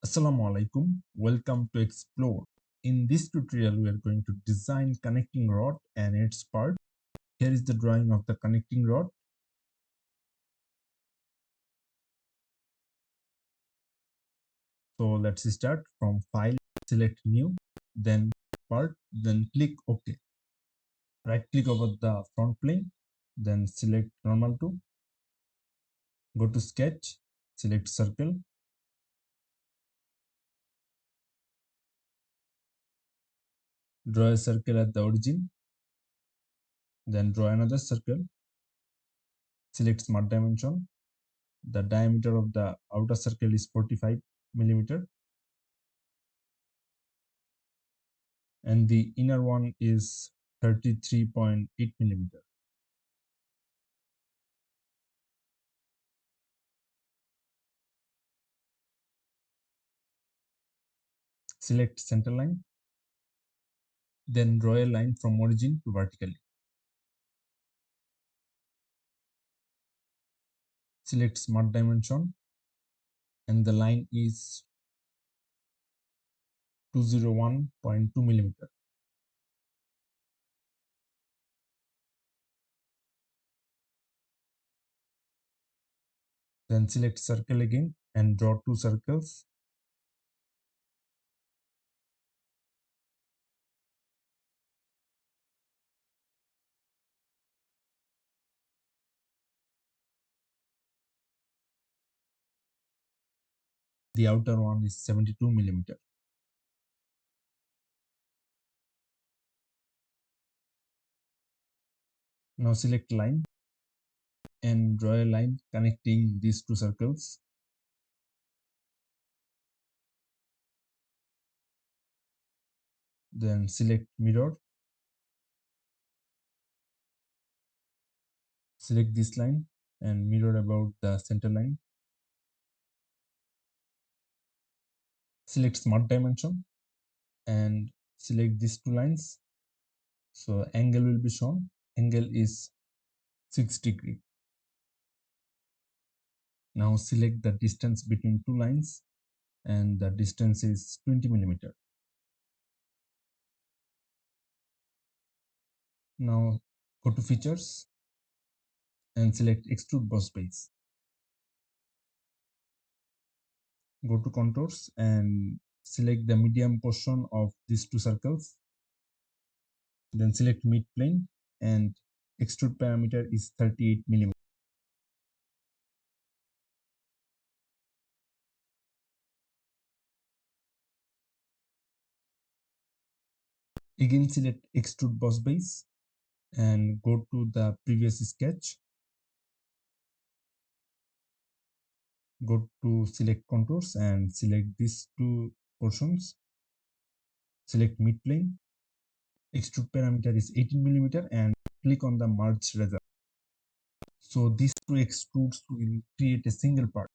Assalamu alaikum. Welcome to Explore. In this tutorial, we are going to design connecting rod and its part. Here is the drawing of the connecting rod. So let's start from File, select New, then Part, then click OK. Right click over the front plane, then select Normal to. Go to Sketch, select Circle. Draw a circle at the origin. Then draw another circle. Select Smart Dimension. The diameter of the outer circle is 45 millimeter. And the inner one is 33.8 millimeter. Select center line, then draw a line from origin to vertically. Select smart dimension, and the line is 201.2 millimeter. Then select circle again and draw two circles. The outer one is 72 millimeter. Now select line and draw a line connecting these two circles. Then select mirror. Select this line and mirror about the center line. Select smart dimension and select these two lines. So angle will be shown. Angle is 6 degree. Now select the distance between two lines, and the distance is 20 millimeter. Now go to features and select extrude boss base. Go to contours and select the medium portion of these two circles. Then select mid plane, and extrude parameter is 38 millimeter. Again select extrude boss base and go to the previous sketch. Go to select contours and select these two portions. Select mid plane. Extrude parameter is 18 millimeter and click on the merge result. So these two extrudes will create a single part.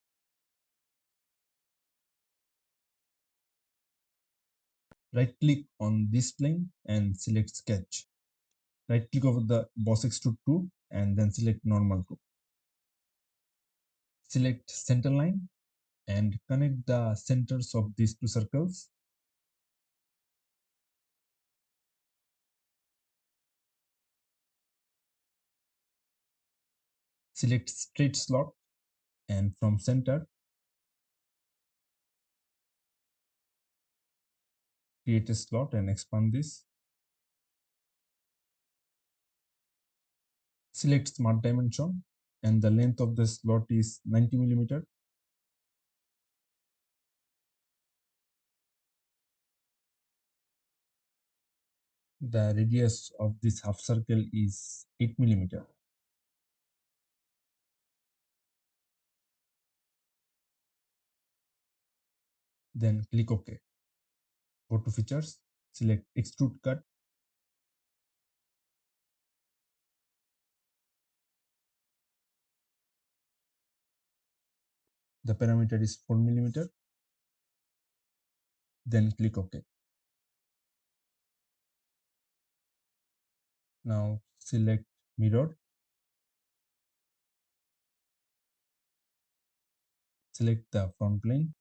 Right click on this plane and select sketch. Right click over the boss extrude 2 and then select normal 2. Select center line and connect the centers of these two circles. Select straight slot and from center create a slot and expand this. Select smart dimension and the length of the slot is 90 millimeter. The radius of this half circle is 8 millimeter. Then click OK. Go to features, select extrude cut. The parameter is 4 millimeter. Then click OK. Now select mirror. Select the front plane.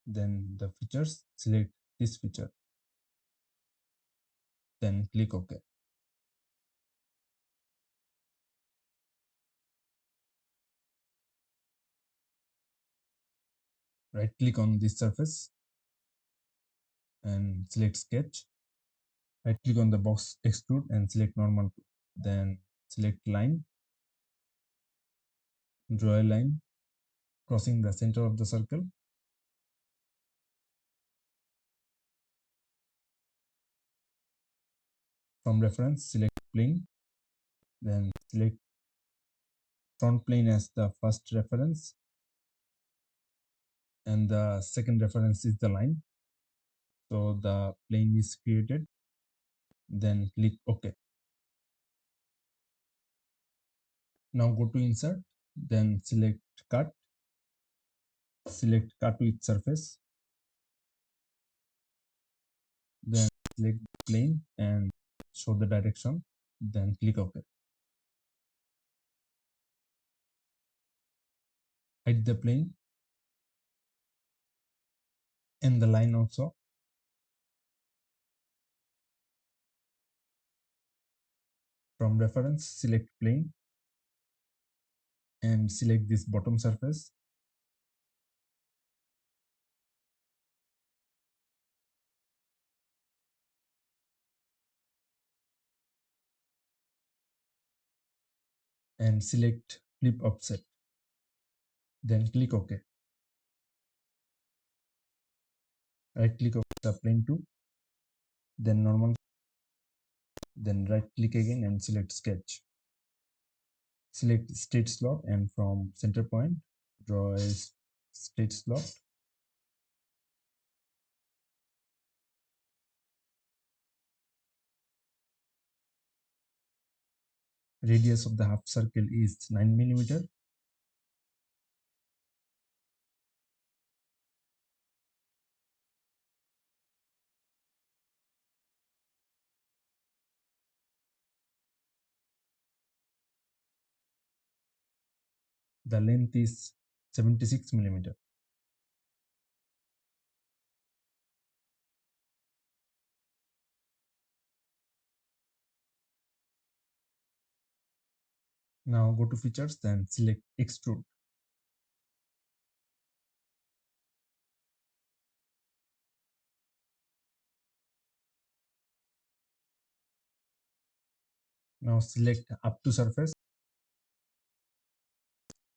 Then the features, select this feature, then click OK. Right click on this surface and select sketch. Right click on the box extrude and select normal. Then select line, draw a line crossing the center of the circle. From reference, select plane, then select front plane as the first reference, and the second reference is the line. So the plane is created. Then click OK. Now go to insert, then select cut, select cut with surface, then select plane and show the direction, then click OK. Hide the plane and the line also. From reference, select plane and select this bottom surface. And select flip offset, then click OK. Right click on the plane tool, then normal, then right click again and select sketch. Select straight slot and from center point draw a straight slot. Radius of the half circle is 9 mm. The length is 76 mm. Now go to features, then select extrude. Now select up to surface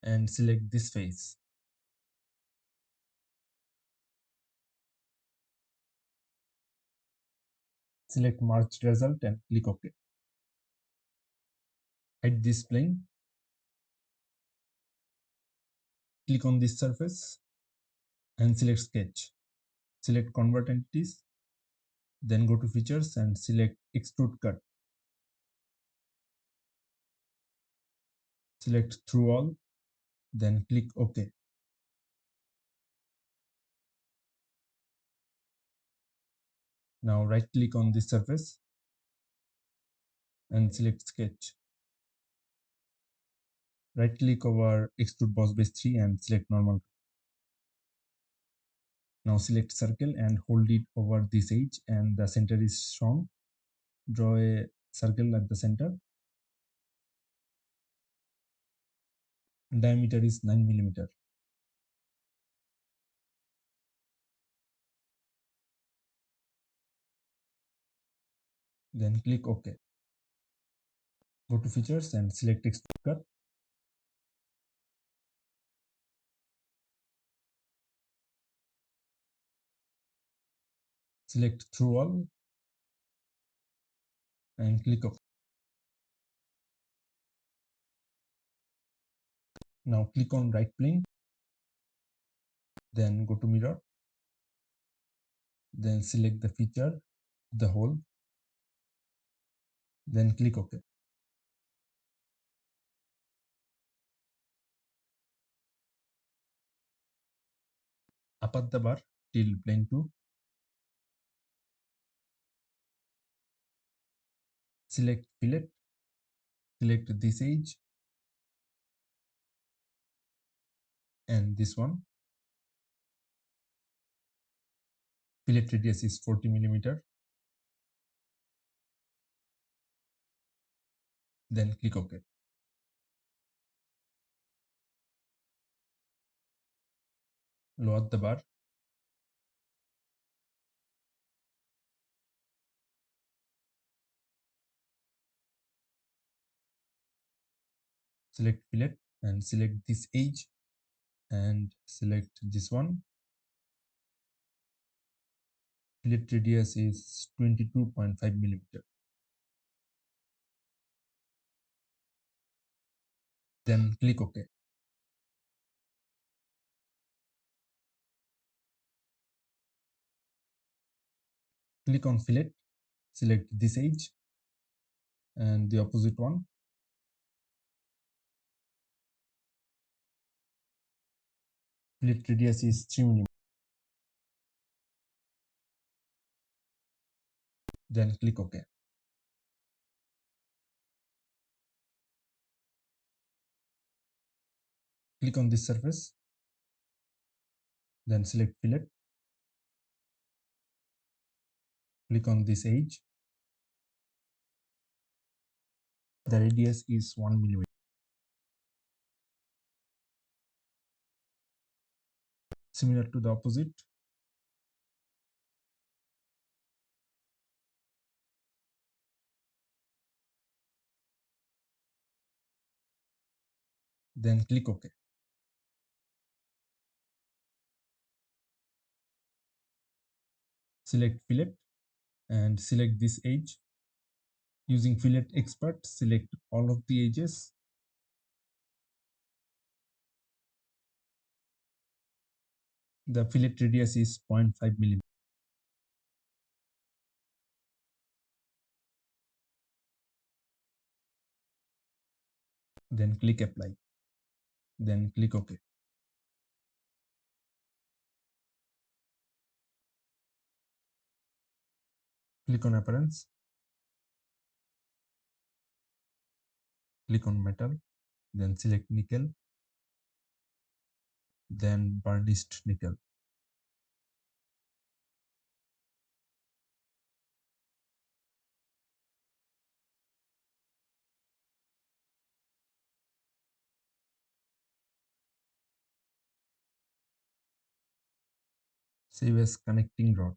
and select this face. Select merged result and click OK. Hide this plane. Click on this surface and select sketch. Select convert entities, then go to features and select extrude cut. Select through all, then click OK. Now right click on this surface and select sketch. Right click over extrude boss base 3 and select normal. Now select circle and hold it over this edge and the center is shown. Draw a circle at the center. Diameter is 9 mm. Then click OK. Go to features and select extrude cut. Select through all and click OK. Now click on right plane, then go to mirror, then select the feature, the hole, then click OK. Up at the bar till plane 2. Select fillet, select this edge and this one. Fillet radius is 40 millimeter. Then click OK. Lower the bar. Select fillet and select this edge and select this one. Fillet radius is 22.5 millimeter. Then click OK. Click on fillet, select this edge and the opposite one. Fillet radius is 3 millimeter. Then click OK. Click on this surface, then select fillet. Click on this edge. The radius is 1 millimeter. Similar to the opposite. Then click OK. Select fillet and select this edge. Using Fillet Expert, select all of the edges. The fillet radius is 0.5 millimeter. Then click Apply. Then click OK. Click on Appearance. Click on Metal. Then select Nickel. Then Burnished Nickel. Save as connecting rod.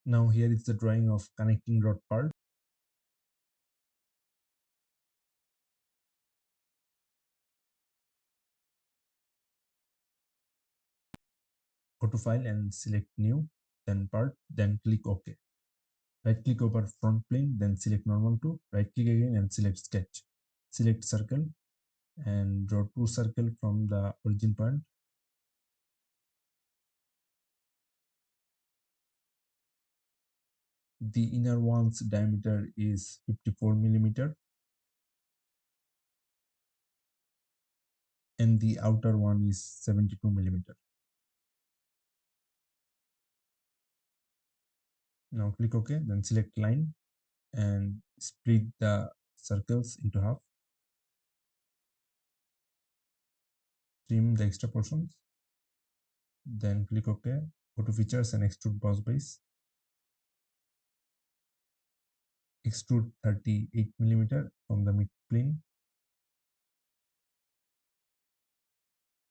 Now here is the drawing of connecting rod part. Go to File and select New, then Part, then click OK. Right click over front plane, then select Normal to, right click again and select Sketch. Select Circle and draw two circles from the origin point. The inner one's diameter is 54 millimeter and the outer one is 72 millimeter. Now click OK, then select Line and split the circles into half. Trim the extra portions. Then click OK. Go to Features and Extrude Boss Base. Extrude 38 millimeter from the mid plane.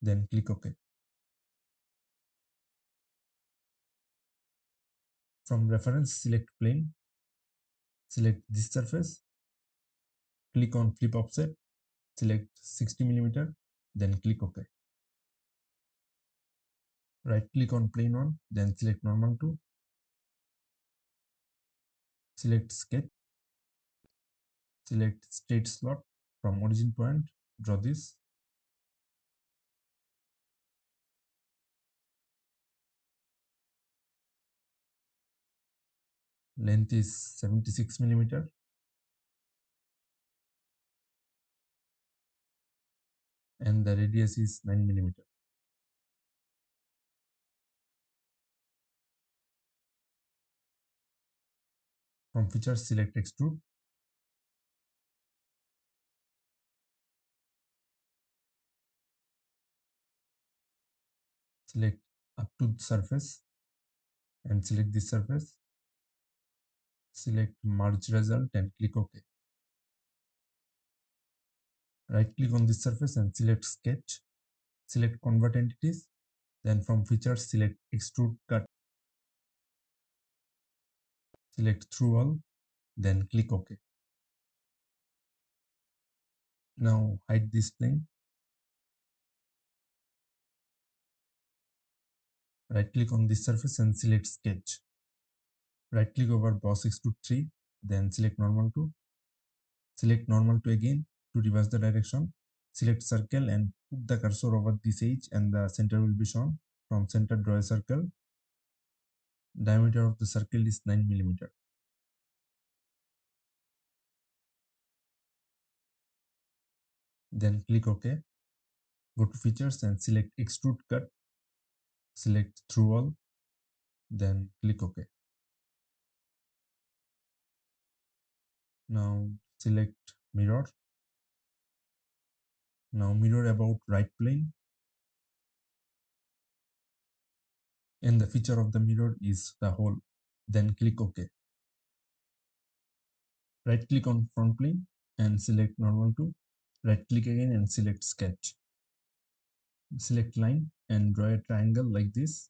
Then click OK. From reference, select plane. Select this surface. Click on Flip Offset. Select 60 millimeter. Then click OK. Right click on plane 1. Then select Normal to. Select Sketch. Select Straight Slot. From origin point, draw this. Length is 76 millimeter. And the radius is 9 millimeter. From features, select Extrude. Select up to the surface and select this surface. Select merge result and click OK. Right click on this surface and select sketch. Select convert entities. Then from features, select extrude cut. Select through all. Then click OK. Now hide this plane. Right click on this surface and select sketch. Right click over boss extrude 3. Then select normal to. Select normal to again to reverse the direction. Select circle and put the cursor over this edge and the center will be shown. From center, draw a circle. Diameter of the circle is 9 millimeter. Then click OK. Go to features and select extrude cut. Select through all. Then click OK. Now select mirror. Now mirror about right plane. And the feature of the mirror is the hole. Then click OK. Right click on front plane and select normal to. Right click again and select sketch. Select line and draw a triangle like this.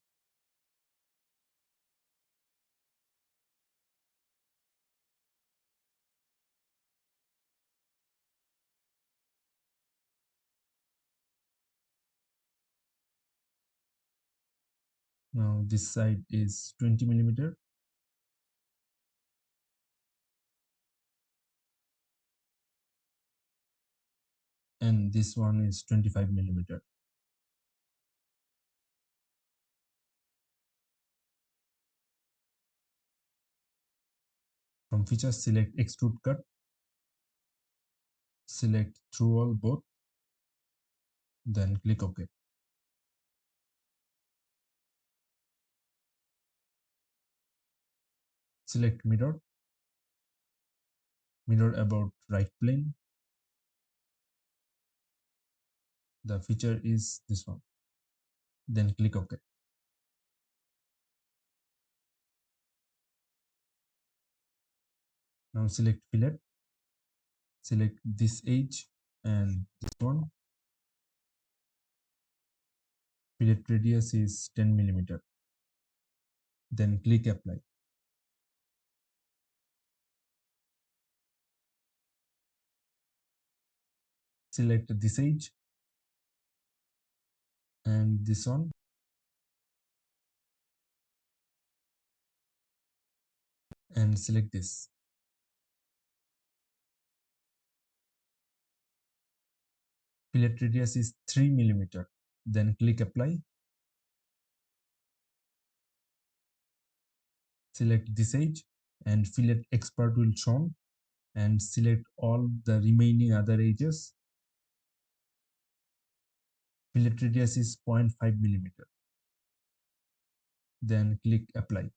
Now this side is 20 millimeter. And this one is 25 millimeter. From features, select extrude cut. Select through all both. Then click OK. Select mirror. Mirror about right plane. The feature is this one. Then click OK. Now select fillet. Select this edge and this one. Fillet radius is 10 millimeter. Then click apply. Select this edge and this one. And select this. Fillet radius is 3 millimeter. Then click apply. Select this edge and fillet expert will shown, and select all the remaining other edges. Fillet radius is 0.5 millimeter. Then click apply.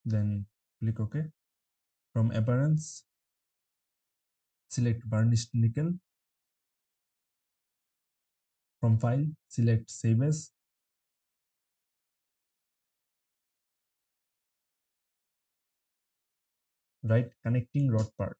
Then click OK. From appearance, select burnished nickel. From file, select save as. Write connecting rod part.